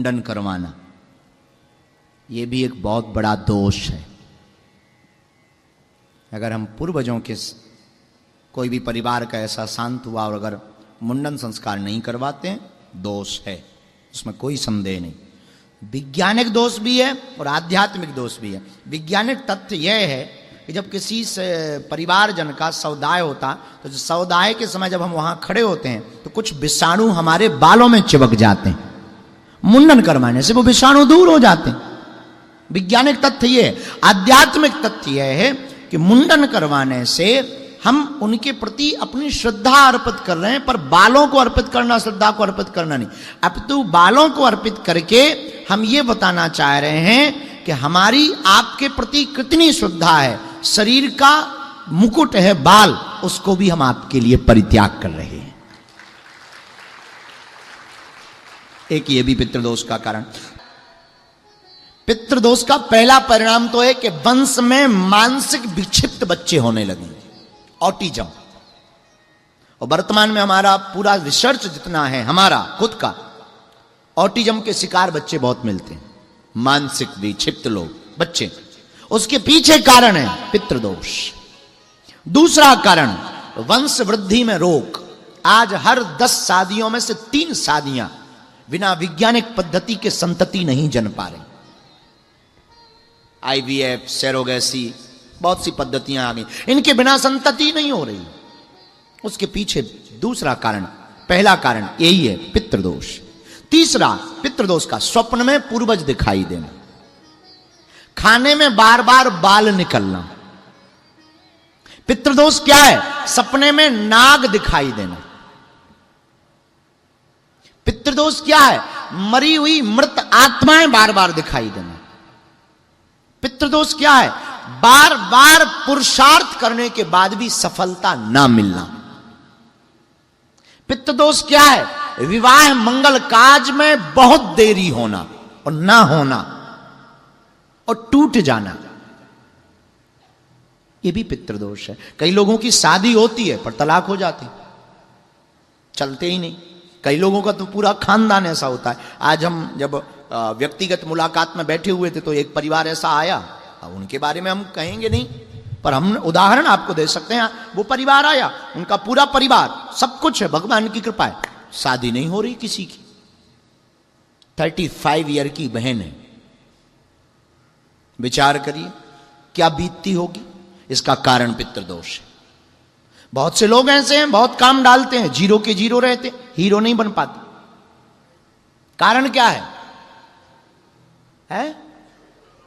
मुंडन करवाना, ये भी एक बहुत बड़ा दोष है। अगर हम पूर्वजों के कोई भी परिवार का ऐसा शांत हुआ और अगर मुंडन संस्कार नहीं करवाते हैं, दोष है, उसमें कोई संदेह नहीं। वैज्ञानिक दोष भी है और आध्यात्मिक दोष भी है। वैज्ञानिक तथ्य यह है कि जब किसी से परिवारजन का सौदाय होता, तो सौदाय के समय जब हम वहां खड़े होते हैं तो कुछ विषाणु हमारे बालों में चिपक जाते हैं। मुंडन करवाने से वो विषाणु दूर हो जाते हैं। वैज्ञानिक तथ्य ये है। आध्यात्मिक तथ्य यह है कि मुंडन करवाने से हम उनके प्रति अपनी श्रद्धा अर्पित कर रहे हैं, पर बालों को अर्पित करना, श्रद्धा को अर्पित करना नहीं। अपितु बालों को अर्पित करके हम ये बताना चाह रहे हैं कि हमारी आपके प्रति कितनी श्रद्धा है। शरीर का मुकुट है बाल, उसको भी हम आपके लिए परित्याग कर रहे हैं। एक ये भी पितृदोष का कारण। पितृदोष का पहला परिणाम तो है कि वंश में मानसिक विक्षिप्त बच्चे होने लगे, ऑटिज्म। और वर्तमान में हमारा पूरा रिसर्च जितना है हमारा खुद का, ऑटिज्म के शिकार बच्चे बहुत मिलते हैं, मानसिक विक्षिप्त लोग, बच्चे। उसके पीछे कारण है पितृदोष। दूसरा कारण वंश वृद्धि में रोक। आज हर 10 शादियों में से 3 शादियां बिना वैज्ञानिक पद्धति के संतति नहीं जन पा रही। IVF, सेरोगेसी, बहुत सी पद्धतियां आ गई, इनके बिना संतति नहीं हो रही। उसके पीछे दूसरा कारण, पहला कारण यही है, पितृदोष। तीसरा पितृदोष का, स्वप्न में पूर्वज दिखाई देना, खाने में बार बार बाल निकलना। पितृदोष क्या है? सपने में नाग दिखाई देना। पितृदोष क्या है? मरी हुई मृत आत्माएं बार बार दिखाई देना। पितृदोष क्या है? बार बार पुरुषार्थ करने के बाद भी सफलता ना मिलना। पितृदोष क्या है? विवाह मंगल काज में बहुत देरी होना और ना होना और टूट जाना, यह भी पितृदोष है। कई लोगों की शादी होती है पर तलाक हो जाती, चलते ही नहीं। कई लोगों का तो पूरा खानदान ऐसा होता है। आज हम जब व्यक्तिगत मुलाकात में बैठे हुए थे तो एक परिवार ऐसा आया, अब उनके बारे में हम कहेंगे नहीं, पर हम उदाहरण आपको दे सकते हैं। वो परिवार आया, उनका पूरा परिवार, सब कुछ है, भगवान की कृपा है, शादी नहीं हो रही किसी की। 35 ईयर की बहन है। विचार करिए क्या बीतती होगी। इसका कारण पितृदोष है। बहुत से लोग ऐसे हैं, बहुत काम डालते हैं, जीरो के जीरो रहते, हीरो नहीं बन पाते। कारण क्या है?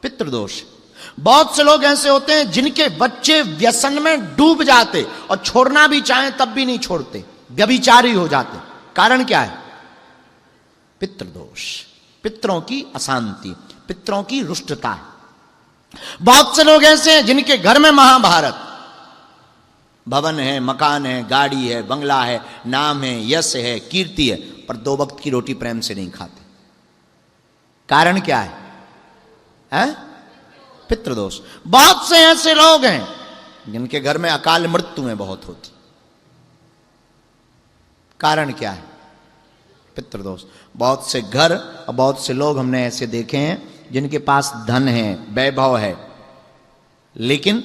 पितृदोष। बहुत से लोग ऐसे होते हैं जिनके बच्चे व्यसन में डूब जाते और छोड़ना भी चाहें तब भी नहीं छोड़ते, व्यभिचारी हो जाते। कारण क्या है? पितृदोष, पितरों की अशांति, पितरों की रुष्टता। बहुत से लोग ऐसे हैं जिनके घर में महाभारत, भवन है, मकान है, गाड़ी है, बंगला है, नाम है, यश है, कीर्ति है, पर 2 वक्त की रोटी प्रेम से नहीं खाते। कारण क्या है? पितृदोष। बहुत से ऐसे लोग हैं जिनके घर में अकाल मृत्युएं बहुत होती। कारण क्या है? पितृदोष। बहुत से घर और बहुत से लोग हमने ऐसे देखे हैं जिनके पास धन है, वैभव है, लेकिन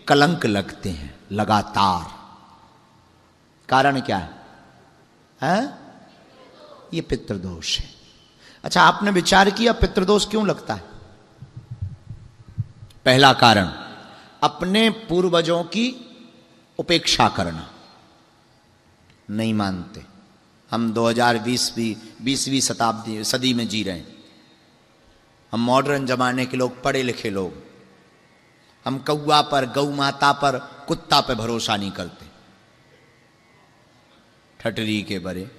कलंक लगते हैं लगातार। कारण क्या है? ये पितृदोष है। अच्छा, आपने विचार किया पितृदोष क्यों लगता है? पहला कारण, अपने पूर्वजों की उपेक्षा करना। नहीं मानते। हम 2020वीं सदी में जी रहे हैं। हम मॉडर्न जमाने के लोग, पढ़े लिखे लोग। हम कौवा पर, गौ माता पर, कुत्ता पे भरोसा नहीं करते। ठटरी के बरे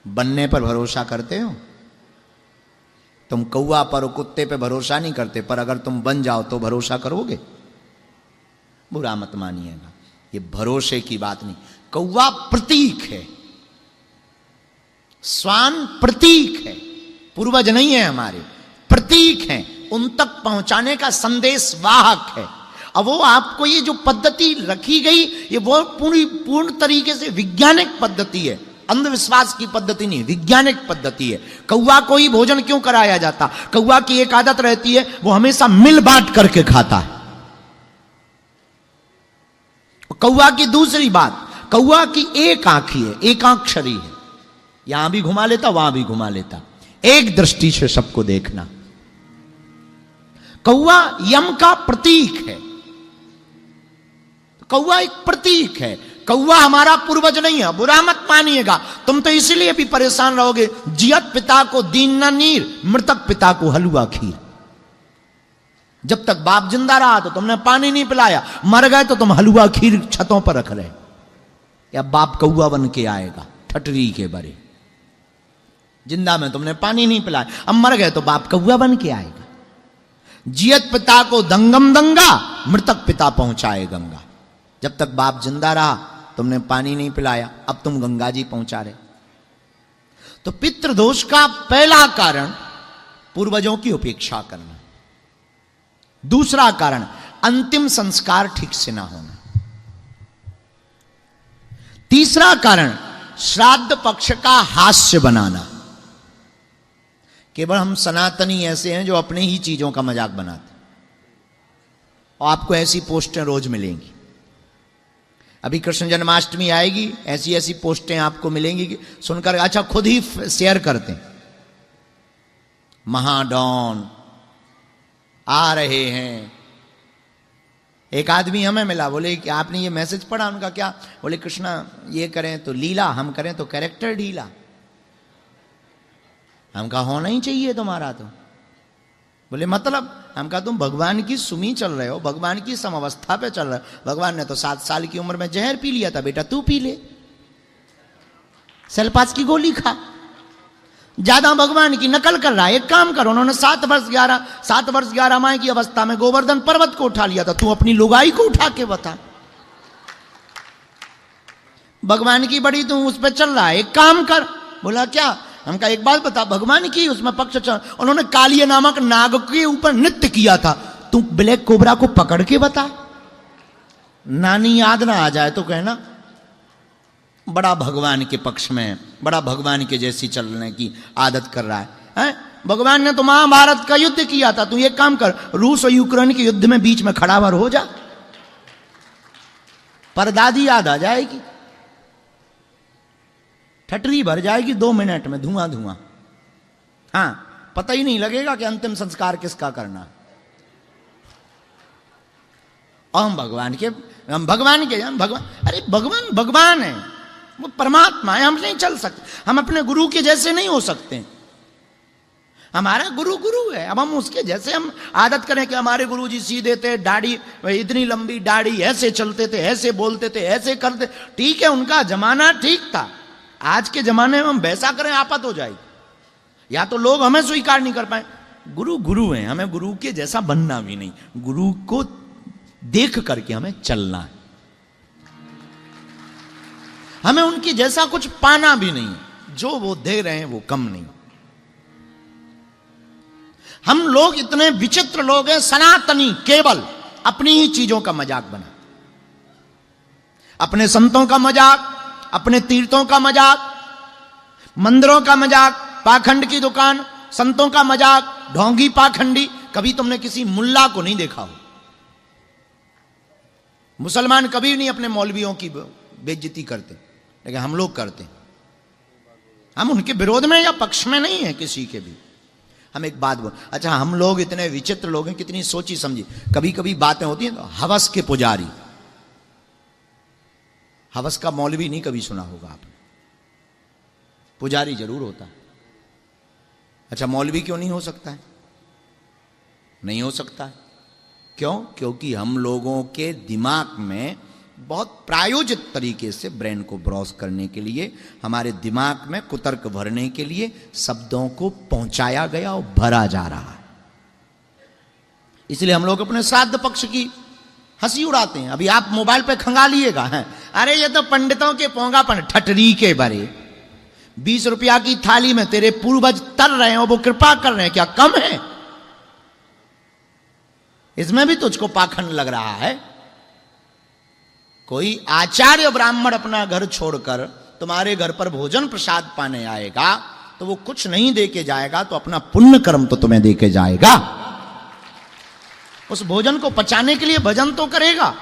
बनने पर भरोसा करते हो? तुम कौवा पर और कुत्ते पे भरोसा नहीं करते, पर अगर तुम बन जाओ तो भरोसा करोगे? बुरा मत मानिएगा, ये भरोसे की बात नहीं। कौवा प्रतीक है, श्वान प्रतीक है, पूर्वज नहीं है हमारे, प्रतीक है, उन तक पहुंचाने का संदेश वाहक है। अब वो आपको ये जो पद्धति रखी गई, ये वो पूर्ण तरीके से वैज्ञानिक पद्धति है। अंधविश्वास की पद्धति नहीं, वैज्ञानिक पद्धति है। कौवा को ही भोजन क्यों कराया जाता? कौवा की एक आदत रहती है, वो हमेशा मिल बांट करके खाता है। कौवा की दूसरी बात, कौवा की एक आंख ही है, एकाक्षरी है, यहां भी घुमा लेता वहां भी घुमा लेता, एक दृष्टि से सबको देखना। कौवा यम का प्रतीक है, कौवा एक प्रतीक है। कौवा हमारा पूर्वज नहीं है, बुरा मत मानिएगा। तुम तो इसीलिए भी परेशान रहोगे, जियत पिता को दीन न नीर, मृतक पिता को हलवा खीर। जब तक बाप जिंदा रहा तो तुमने पानी नहीं पिलाया, मर गए तो तुम हलवा खीर छतों पर रख रहे। या बाप कौवा बन के आएगा ठटरी के बरे, जिंदा में तुमने पानी नहीं पिलाया, अब मर गए तो बाप कौवा बन के आएगा। जियत पिता को दंगम दंगा, मृतक पिता पहुंचाए गंगा। जब तक बाप जिंदा रहा तुमने पानी नहीं पिलाया, अब तुम गंगा जी पहुंचा रहे। तो पितृदोष का पहला कारण पूर्वजों की उपेक्षा करना। दूसरा कारण अंतिम संस्कार ठीक से ना होना। तीसरा कारण श्राद्ध पक्ष का हास्य बनाना। केवल हम सनातनी ऐसे हैं जो अपने ही चीजों का मजाक बनाते, और आपको ऐसी पोस्टें रोज मिलेंगी। अभी कृष्ण जन्माष्टमी आएगी, ऐसी ऐसी पोस्टें आपको मिलेंगी कि सुनकर अच्छा खुद ही शेयर करते हैं, महाडॉन आ रहे हैं। एक आदमी हमें मिला, बोले कि आपने ये मैसेज पढ़ा? उनका क्या? बोले कृष्णा ये करें तो लीला, हम करें तो कैरेक्टर ढीला। हम कहा होना ही चाहिए तुम्हारा तो। बोले मतलब? हम कहा तुम भगवान की सुमी चल रहे हो, भगवान की समवस्था पे चल रहे हो। भगवान ने तो 7 साल की उम्र में जहर पी लिया था, बेटा तू पी ले, सेल्पास की गोली खा। ज्यादा भगवान की नकल कर रहा है। एक काम करो, उन्होंने 7 वर्ष 11 माह की अवस्था में गोवर्धन पर्वत को उठा लिया था, तू अपनी लुगाई को उठा के बता। भगवान की बड़ी तू उस पर चल रहा है, एक काम कर। बोला क्या? हम कहा एक बात बता, भगवान की उसमें पक्ष चल, उन्होंने कालिया नामक नाग के ऊपर नृत्य किया था, तू ब्लैक कोबरा को पकड़ के बता। नानी याद ना आ जाए तो कहना बड़ा भगवान के पक्ष में, बड़ा भगवान के जैसी चलने की आदत कर रहा है। भगवान ने तो महाभारत का युद्ध किया था, तू एक काम कर, रूस और यूक्रेन के युद्ध में बीच में खड़ा हो जा, परदादी याद आ जाएगी, ठटरी भर जाएगी 2 मिनट में, धुआं धुआं। हाँ, पता ही नहीं लगेगा कि अंतिम संस्कार किसका करना। और हम भगवान के अरे भगवान भगवान है, वो परमात्मा है, हम नहीं चल सकते, हम अपने गुरु के जैसे नहीं हो सकते। हमारा गुरु गुरु है, अब हम उसके जैसे हम आदत करें कि हमारे गुरु जी सीधे थे, दाढ़ी इतनी लंबी दाढ़ी, ऐसे चलते थे, ऐसे बोलते थे, ऐसे करते। ठीक है, उनका जमाना ठीक था, आज के जमाने में हम वैसा करें आफत हो जाएगी। या तो लोग हमें स्वीकार नहीं कर पाए। गुरु गुरु हैं, हमें गुरु के जैसा बनना भी नहीं, गुरु को देख करके हमें चलना है, हमें उनकी जैसा कुछ पाना भी नहीं, जो वो दे रहे हैं वो कम नहीं। हम लोग इतने विचित्र लोग हैं, सनातनी केवल अपनी ही चीजों का मजाक बना, अपने संतों का मजाक, अपने तीर्थों का मजाक, मंदिरों का मजाक, पाखंड की दुकान, संतों का मजाक, ढोंगी पाखंडी। कभी तुमने किसी मुल्ला को नहीं देखा हो। मुसलमान कभी नहीं अपने मौलवियों की बेइज्जती करते, लेकिन हम लोग करते। हम उनके विरोध में या पक्ष में नहीं है किसी के भी। हम एक बात बोल, अच्छा हम लोग इतने विचित्र लोग हैं, कितनी सोची समझी। कभी कभी बातें होती हैं तो हवस के पुजारी, हवस का मौलवी नहीं कभी सुना होगा आपने, पुजारी जरूर होता है। अच्छा मौलवी क्यों नहीं हो सकता है? नहीं हो सकता है। क्यों? क्योंकि हम लोगों के दिमाग में बहुत प्रायोजित तरीके से ब्रेन को ब्रॉस करने के लिए, हमारे दिमाग में कुतर्क भरने के लिए शब्दों को पहुंचाया गया और भरा जा रहा है। इसलिए हम लोग अपने श्राद्ध पक्ष की हंसी उड़ाते हैं। अभी आप मोबाइल पे खंगालिएगा, हैं अरे ये तो पंडितों के पोंगापन, ठटरी के बरे। 20 रुपया की थाली में तेरे पूर्वज तर रहे हैं और वो कृपा कर रहे हैं, क्या कम है? इसमें भी तुझको पाखंड लग रहा है। कोई आचार्य ब्राह्मण अपना घर छोड़कर तुम्हारे घर पर भोजन प्रसाद पाने आएगा तो वो कुछ नहीं दे के जाएगा, तो अपना पुण्य कर्म तो तुम्हें दे के जाएगा। उस भोजन को पचाने के लिए भजन तो करेगा।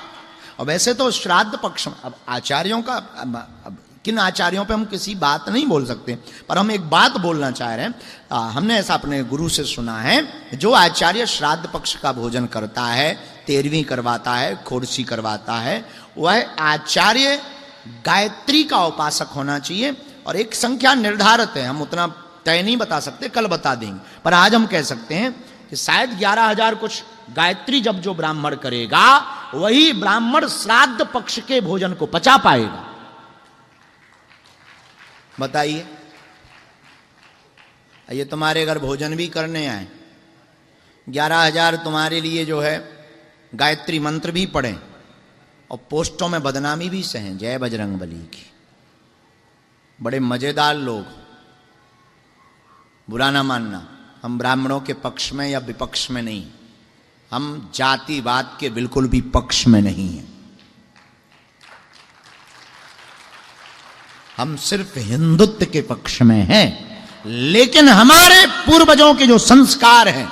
और वैसे तो श्राद्ध पक्ष में अब आचार्यों का, अब किन आचार्यों पे हम किसी बात नहीं बोल सकते, पर हम एक बात बोलना चाह रहे हैं। हमने ऐसा अपने गुरु से सुना है, जो आचार्य श्राद्ध पक्ष का भोजन करता है, तेरहवीं करवाता है, खोड़सी करवाता है, वह आचार्य गायत्री का उपासक होना चाहिए। और एक संख्या निर्धारित है, हम उतना तय नहीं बता सकते, कल बता देंगे, पर आज हम कह सकते हैं कि शायद 11,000 कुछ गायत्री जब जो ब्राह्मण करेगा, वही ब्राह्मण श्राद्ध पक्ष के भोजन को पचा पाएगा। बताइए, ये तुम्हारे घर भोजन भी करने आए, 11,000 तुम्हारे लिए जो है गायत्री मंत्र भी पढ़ें और पोस्टों में बदनामी भी सहें, जय बजरंगबली की। बड़े मजेदार लोग, बुरा ना मानना, हम ब्राह्मणों के पक्ष में या विपक्ष में नहीं, हम जातिवाद के बिल्कुल भी पक्ष में नहीं हैं। हम सिर्फ हिंदुत्व के पक्ष में हैं। लेकिन हमारे पूर्वजों के जो संस्कार हैं